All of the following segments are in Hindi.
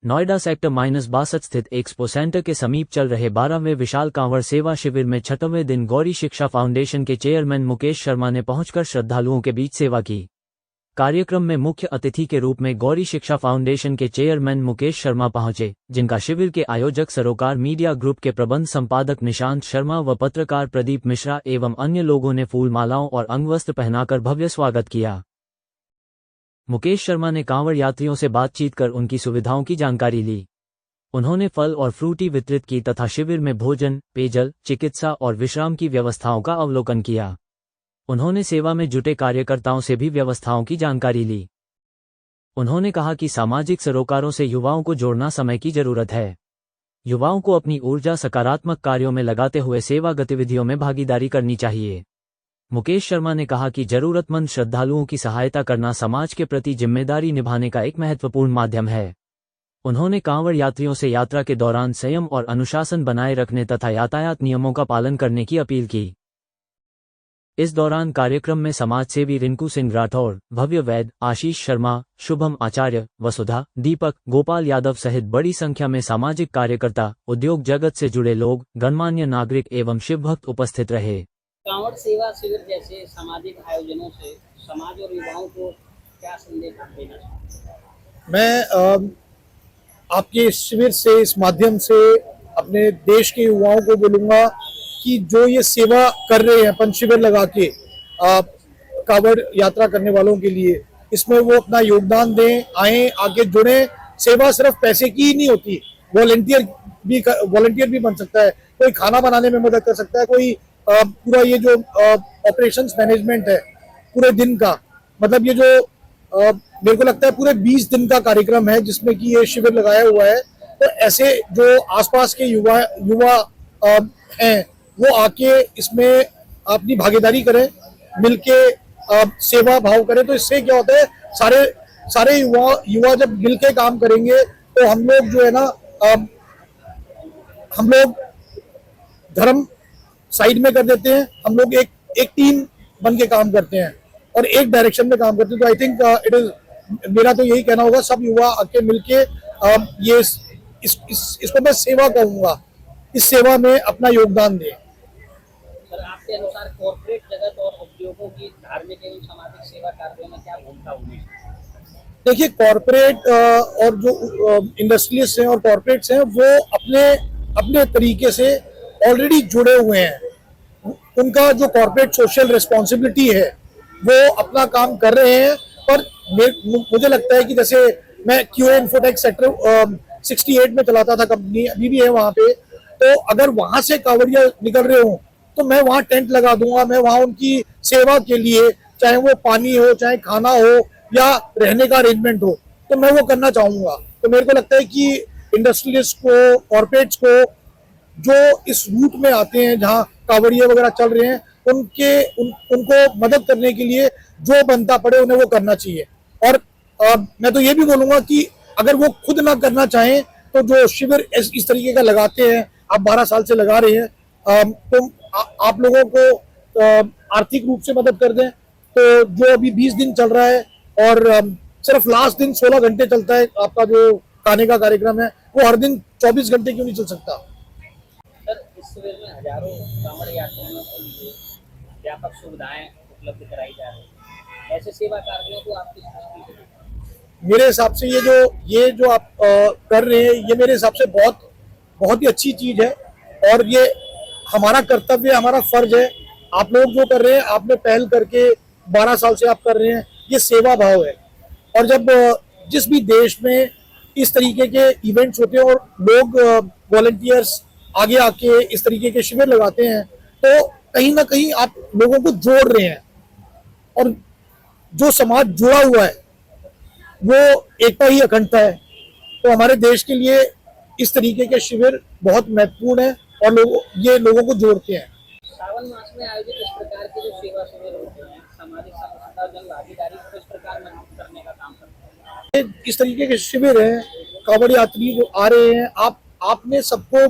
नोएडा सेक्टर -62 स्थित एक्सपो सेंटर के समीप चल रहे 12वें विशाल कांवड़ सेवा शिविर में 6वें दिन गौरी शिक्षा फाउंडेशन के चेयरमैन मुकेश शर्मा ने पहुंचकर श्रद्धालुओं के बीच सेवा की। कार्यक्रम में मुख्य अतिथि के रूप में गौरी शिक्षा फाउंडेशन के चेयरमैन मुकेश शर्मा पहुंचे, जिनका शिविर के आयोजक सरोकार मीडिया ग्रुप के प्रबंध संपादक निशांत शर्मा व पत्रकार प्रदीप मिश्रा एवं अन्य लोगों ने फूल मालाओं और अंगवस्त्र पहनाकर भव्य स्वागत किया। मुकेश शर्मा ने कांवड़ यात्रियों से बातचीत कर उनकी सुविधाओं की जानकारी ली। उन्होंने फल और फ्रूटी वितरित की तथा शिविर में भोजन, पेयजल, चिकित्सा और विश्राम की व्यवस्थाओं का अवलोकन किया। उन्होंने सेवा में जुटे कार्यकर्ताओं से भी व्यवस्थाओं की जानकारी ली। उन्होंने कहा कि सामाजिक सरोकारों से युवाओं को जोड़ना समय की जरूरत है। युवाओं को अपनी ऊर्जा सकारात्मक कार्यों में लगाते हुए सेवा गतिविधियों में भागीदारी करनी चाहिए। मुकेश शर्मा ने कहा कि जरूरतमंद श्रद्धालुओं की सहायता करना समाज के प्रति जिम्मेदारी निभाने का एक महत्वपूर्ण माध्यम है। उन्होंने कांवड़ यात्रियों से यात्रा के दौरान संयम और अनुशासन बनाए रखने तथा यातायात नियमों का पालन करने की अपील की। इस दौरान कार्यक्रम में समाजसेवी रिंकू सिंह राठौर, भव्य वैद, आशीष शर्मा, शुभम आचार्य, वसुधा, दीपक, गोपाल यादव सहित बड़ी संख्या में सामाजिक कार्यकर्ता, उद्योग जगत से जुड़े लोग, गणमान्य नागरिक एवं शिवभक्त उपस्थित रहे। कांवड़ सेवा शिविर जैसे सामाजिक आयोजनों से समाज और युवाओं को क्या संदेश देना चाहिए? मैं आपके इस शिविर से, इस माध्यम से अपने देश के युवाओं को बोलूँगा कि जो ये सेवा कर रहे हैं पंच शिविर लगा के कांवड़ यात्रा करने वालों के लिए, इसमें वो अपना योगदान दें, आए, आगे जुड़े। सेवा सिर्फ पैसे की ही नहीं होती, वॉलंटियर भी बन सकता है। कोई खाना बनाने में मदद कर सकता है, कोई पूरा ये जो ऑपरेशंस मैनेजमेंट है पूरे दिन का, मतलब ये जो मेरे को लगता है पूरे 20 दिन का कार्यक्रम है जिसमें कि ये शिविर लगाया हुआ है। तो ऐसे जो आसपास के युवा हैं वो आके इसमें अपनी भागीदारी करें, मिलके सेवा भाव करें। तो इससे क्या होता है, सारे युवा जब मिलके काम करेंगे तो हम लोग जो है ना, हम लोग धर्म साइड में कर देते हैं, हम लोग एक टीम बन के काम करते हैं और एक डायरेक्शन में काम करते हैं। तो आई थिंक मेरा तो यही कहना होगा, सब युवा आके मिलके ये इसको मैं सेवा कहूँगा, इस सेवा में अपना योगदान दें। सर, आपके अनुसार कॉर्पोरेट जगत और उद्योगों की धार्मिक एवं सामाजिक सेवा कार्यों में क्या भूमिका होगी? देखिए, कॉर्पोरेट और जो इंडस्ट्रियलिस्ट हैं और कॉर्पोरेट्स हैं वो अपने तरीके से ऑलरेडी जुड़े हुए हैं। उनका जो कॉर्पोरेट सोशल रिस्पॉन्सिबिलिटी है वो अपना काम कर रहे हैं। पर मुझे लगता है कि जैसे मैं QA इन्फोटेक सेक्टर 68 में चलाता था कंपनी, अभी भी है वहाँ पे। तो अगर वहाँ से कांवड़िया निकल रहे हों तो मैं वहाँ टेंट लगा दूंगा, मैं वहाँ उनकी सेवा के लिए, चाहे वो पानी हो, चाहे खाना हो या रहने का अरेंजमेंट हो, तो मैं वो करना चाहूँगा। तो मेरे को लगता है कि इंडस्ट्रियलिस्ट को, कॉर्पोरेट्स को जो इस रूट में आते हैं जहाँ कांवड़िया वगैरह चल रहे हैं, उनको मदद करने के लिए जो बनता पड़े उन्हें वो करना चाहिए। और मैं तो ये भी बोलूँगा कि अगर वो खुद ना करना चाहें तो जो शिविर इस तरीके का लगाते हैं, आप 12 साल से लगा रहे हैं, तो आप लोगों को आर्थिक रूप से मदद कर दें। तो जो अभी 20 दिन चल रहा है और सिर्फ लास्ट दिन 16 घंटे चलता है आपका जो खाने का कार्यक्रम है, वो हर दिन 24 घंटे क्यों नहीं चल सकता? सर, इस शिविर में हजारों कांवड़ यात्रियों के लिए व्यापक सुविधाएं उपलब्ध कराई जा रही है। ऐसे सेवा कार्यों को आप किस दृष्टि से? मेरे हिसाब से ये जो आप कर रहे हैं, ये मेरे हिसाब से बहुत ही अच्छी चीज है और ये हमारा कर्तव्य, हमारा फर्ज है। आप लोग जो कर रहे हैं, आपने पहल करके 12 साल से आप कर रहे हैं, ये सेवा भाव है। और जब जिस भी देश में इस तरीके के इवेंट्स होते हैं और लोग वॉलंटियर्स आगे आके इस तरीके के शिविर लगाते हैं, तो कहीं ना कहीं आप लोगों को जोड़ रहे हैं और जो समाज जुड़ा हुआ है वो एकता ही अखंडता है। तो हमारे देश के लिए इस तरीके के शिविर बहुत महत्वपूर्ण है और लोगों को जोड़ते हैं। सावन मास में आयोजित इस प्रकार के जो सेवा शिविर होते हैं, सामाजिक समरसता, जन भागीदारी को इस प्रकार मजबूत करने का काम करते हैं। इस तरीके के शिविर हैं, कांवड़ यात्री जो आ रहे हैं, आपने सबको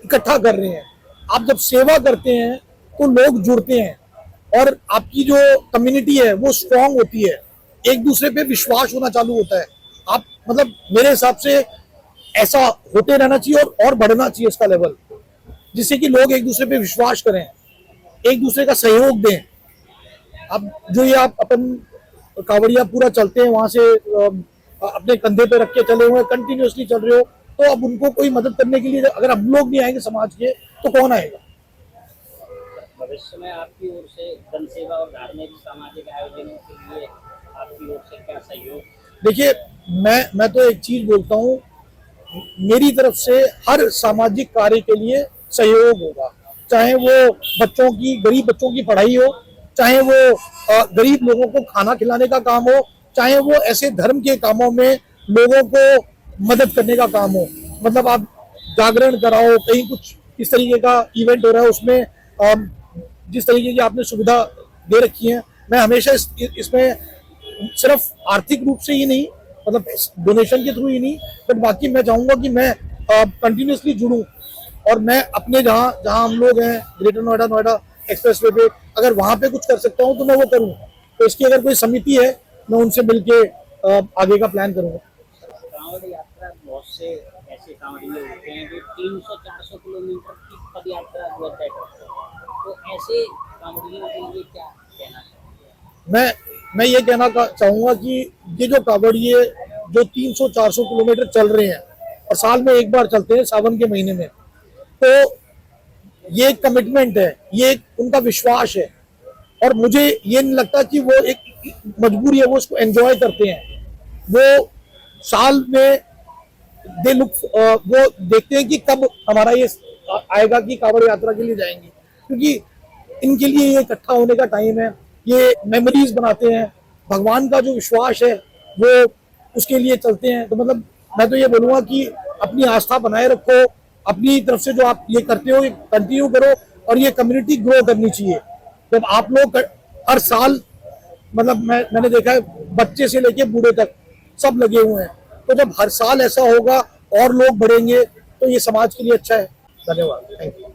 इकट्ठा कर रहे हैं। आप जब सेवा करते हैं तो लोग जुड़ते हैं और आपकी जो कम्युनिटी है वो स्ट्रांग होती है, एक दूसरे पे विश्वास होना चालू होता है। आप मतलब मेरे हिसाब से ऐसा होते रहना चाहिए और बढ़ना चाहिए इसका लेवल, जिससे कि लोग एक दूसरे पे विश्वास करें, एक दूसरे का सहयोग दें। अब जो ये आप अपन कांवड़िया पूरा चलते हैं वहां से अपने कंधे पे रख के चले हुए कंटिन्यूअसली चल रहे हो, तो अब उनको कोई मदद करने के लिए अगर हम लोग नहीं आएंगे समाज के तो कौन आएगा। भविष्य में आपकी ओर से जन सेवा और धार्मिक सामाजिक आयोजनों के लिए आपकी ओर से क्या सहयोग? देखिए, मैं तो एक चीज बोलता हूँ, मेरी तरफ से हर सामाजिक कार्य के लिए सहयोग होगा, चाहे वो गरीब बच्चों की पढ़ाई हो, चाहे वो गरीब लोगों को खाना खिलाने का काम हो, चाहे वो ऐसे धर्म के कामों में लोगों को मदद करने का काम हो। मतलब आप जागरण कराओ, कहीं कुछ इस तरीके का इवेंट हो रहा है, उसमें जिस तरीके की आपने सुविधा दे रखी है, मैं हमेशा इसमें सिर्फ आर्थिक रूप से ही नहीं, मतलब डोनेशन के थ्रू ही नहीं, बट बाकी मैं चाहूंगा कि मैं कंटिन्यूसली जुड़ूं और मैं अपने जहां हम लोग हैं ग्रेटर नोएडा एक्सप्रेसवे पे, अगर वहां पे कुछ कर सकता हूं तो मैं वो करूं। तो इसकी अगर कोई समिति है, मैं उनसे मिलके आगे का प्लान करूंगा। कांवड़ यात्रा बहुत से ऐसे कांवड़िए होते हैं जो 300-400 किलोमीटर की पद यात्रा जो तय करते हैं, तो ऐसे कांवड़ियों के लिए क्या कहना चाहिए? मैं ये कहना चाहूंगा कि ये जो कांवड़िए जो 300-400 किलोमीटर चल रहे हैं और साल में एक बार चलते हैं सावन के महीने में, तो ये एक कमिटमेंट है, ये एक उनका विश्वास है, और मुझे ये नहीं लगता कि वो एक मजबूरी है, वो उसको एंजॉय करते हैं। वो साल में वो देखते हैं कि कब हमारा ये आएगा कि कांवड़ यात्रा के लिए जाएंगे, क्योंकि इनके लिए ये इकट्ठा होने का टाइम है, ये मेमोरीज बनाते हैं, भगवान का जो विश्वास है वो उसके लिए चलते हैं। तो मतलब मैं तो ये बोलूंगा कि अपनी आस्था बनाए रखो, अपनी तरफ से जो आप ये करते हो ये कंटिन्यू करो, और ये कम्युनिटी ग्रो करनी चाहिए। जब आप लोग हर साल, मतलब मैंने देखा है बच्चे से लेके बूढ़े तक सब लगे हुए हैं, तो जब हर साल ऐसा होगा और लोग बढ़ेंगे तो ये समाज के लिए अच्छा है। धन्यवाद, थैंक यू।